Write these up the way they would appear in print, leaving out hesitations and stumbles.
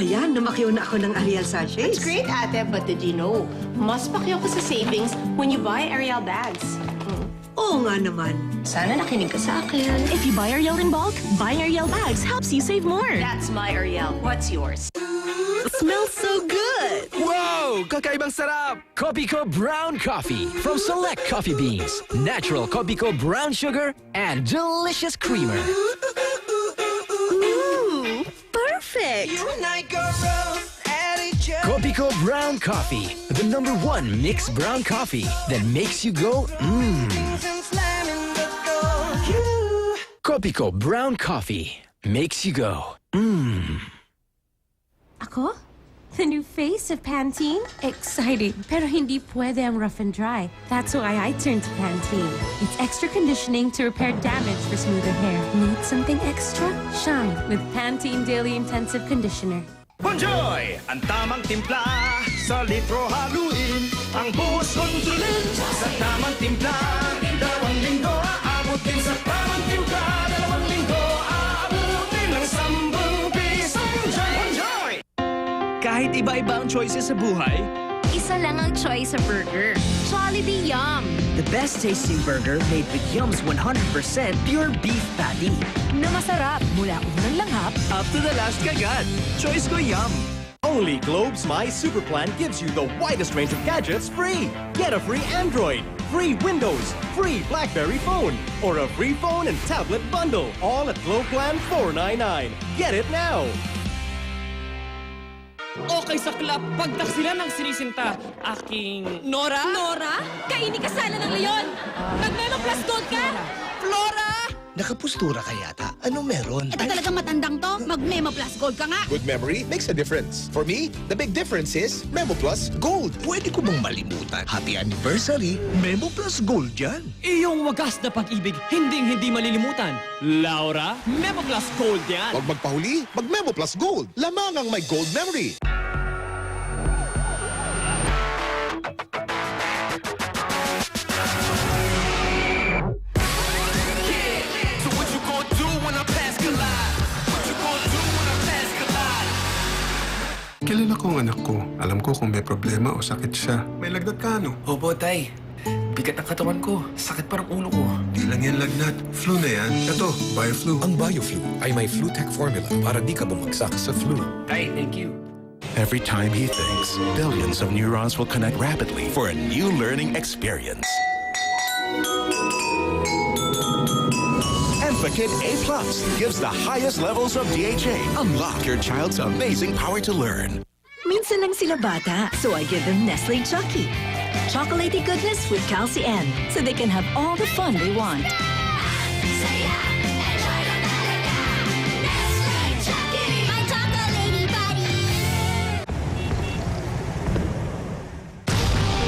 ayan, namakyaw na ako ng Ariel sachets. It's great, ate, but did you know, mas pakyaw ka sa savings when you buy Ariel bags. Oo nga naman. Sana nakinig ka sa akin. If you buy Ariel in bulk, buying Ariel bags helps you save more. That's my Ariel. What's yours? Smells so good! Wow! Kakaibang sarap! Kopiko Brown Coffee from Select Coffee Beans. Natural Kopiko Brown Sugar and delicious creamer. Perfect! Kopiko Brown Coffee, the #1 mixed brown coffee that makes you go mmm. Kopiko Brown Coffee makes you go mmm. Ako? The new face of Pantene? Exciting, pero hindi pwede ang rough and dry. That's why I turned to Pantene. It's extra conditioning to repair damage for smoother hair. Need something extra? Shine with Pantene Daily Intensive Conditioner. Bonjoy! Ang tamang timpla sa litro haluin. Ang buhos kontrolin sa tamang timpla. 2 linggo aabutin sa tamang timpla. 2 linggo aabutin ng 10 pisong Bonjoy! Kahit iba-iba ang choices sa buhay, Isa lang ang choice sa burger. Jollibee Yum! The best tasting burger made with Yum's 100% pure beef patty. Na masarap mula unang langhap. up to the last kagat. Choice ko Yum. Only Globe's My Super Plan gives you the widest range of gadgets free. Get a free Android, free Windows, free BlackBerry phone, or a free phone and tablet bundle. All at Globe Plan 499. Get it now! Okay sa club, pagtaksilan ng sinisinta. Aking... Nora? Nora? Kaini ka sana ng leon! Nag-Memo Plus Gold ka! Flora! Nakapustura ka yata. Anong meron? Ito talagang matandang to. Mag-Memo Plus Gold ka nga. Good memory makes a difference. For me, the big difference is Memo Plus Gold. Pwede ko bang malimutan? Happy anniversary, Memo Plus Gold yan. Iyong wagas na pag-ibig, hindi malilimutan. Laura, Memo Plus Gold yan. Huwag magpahuli, mag-Memo Plus Gold. Lamang ang may gold memory. Kilala ko ang anak ko. Alam ko kung may problema o sakit siya. May lagnat ka, no? Opo, tay. Bigat ang katawan ko. Sakit parang ulo ko. Di lang yan lagnat. Flu na yan. Ito, BioFlu. Ang BioFlu ay may FluTech formula para di ka bumagsak sa flu. Tay, thank you. Every time he thinks, billions of neurons will connect rapidly for a new learning experience. Enfakid A+ gives the highest levels of DHA. Unlock your child's amazing power to learn. Minsan lang sila bata, so I give them Nestle Chucky. Chocolatey goodness with Calci N, so they can have all the fun they want.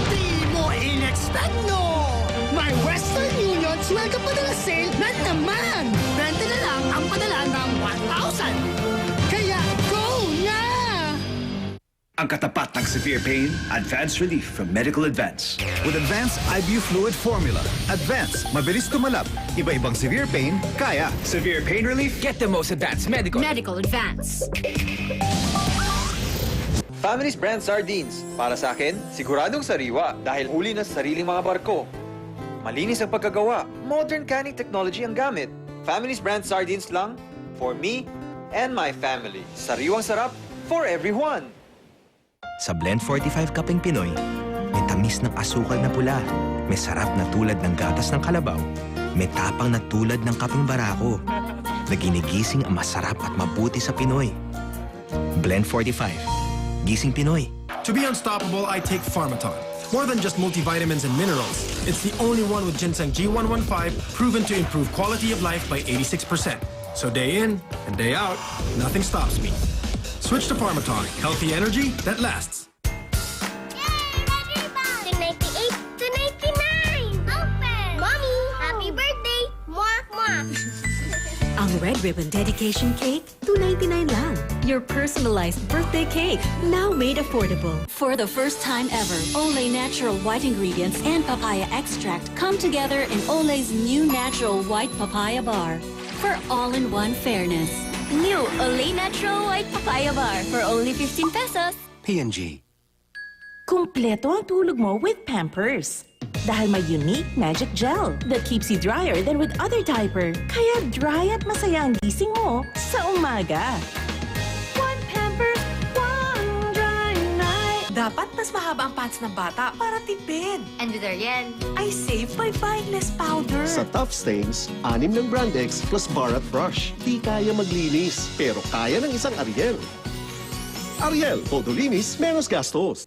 Di mo in-expect, no? My Western Union's welcome padala sale na naman! 20 na lang ang padala ng 1,000! Kaya go na! Ang katapat ng severe pain, advanced relief from Medical Advance. With Advanced IBU Fluid Formula. Advance, mabilis tumalab. Iba-ibang severe pain, kaya. Severe pain relief, Get the most advanced medical. Medical Advance. Family's Brand Sardines. Para sa akin, siguradong sariwa dahil huli na sa sariling mga barko. Malinis ang pagkagawa. Modern canning technology ang gamit. Family's Brand Sardines lang for me and my family. Sariwang sarap for everyone. Sa Blend 45 Kapeng Pinoy, may tamis ng asukal na pula, may sarap na tulad ng gatas ng kalabaw, may tapang na tulad ng kapeng barako, na ginigising ang masarap at mabuti sa Pinoy. Blend 45. Gising Pinoy. To be unstoppable, I take Pharmaton. More than just multivitamins and minerals, it's the only one with ginseng G115 proven to improve quality of life by 86%. So day in and day out, nothing stops me. Switch to Pharmaton. Healthy energy that lasts. Yay! 98 to 99! Open! Mommy, happy birthday! Mwah, mwah! Ang Red Ribbon Dedication Cake, $2.99 lang. Your personalized birthday cake, now made affordable. For the first time ever, Olay natural white ingredients and papaya extract come together in Olay's new natural white papaya bar. For all-in-one fairness. New Olay Natural White Papaya Bar for only 15 pesos. P&G. Kumpleto ang tulog mo with Pampers. Dahil may unique magic gel that keeps you drier than with other diaper. Kaya dry at masaya ang gising mo sa umaga. One Pampers, one dry night. Dapat mas mahaba ang pants ng bata para tipid. And with Ariel, I save by buying less powder. Sa Tough Stains, 6 ng Brandex plus Bharat Brush. Di kaya maglinis, pero kaya ng isang Ariel. Ariel, todo linis, menos gastos.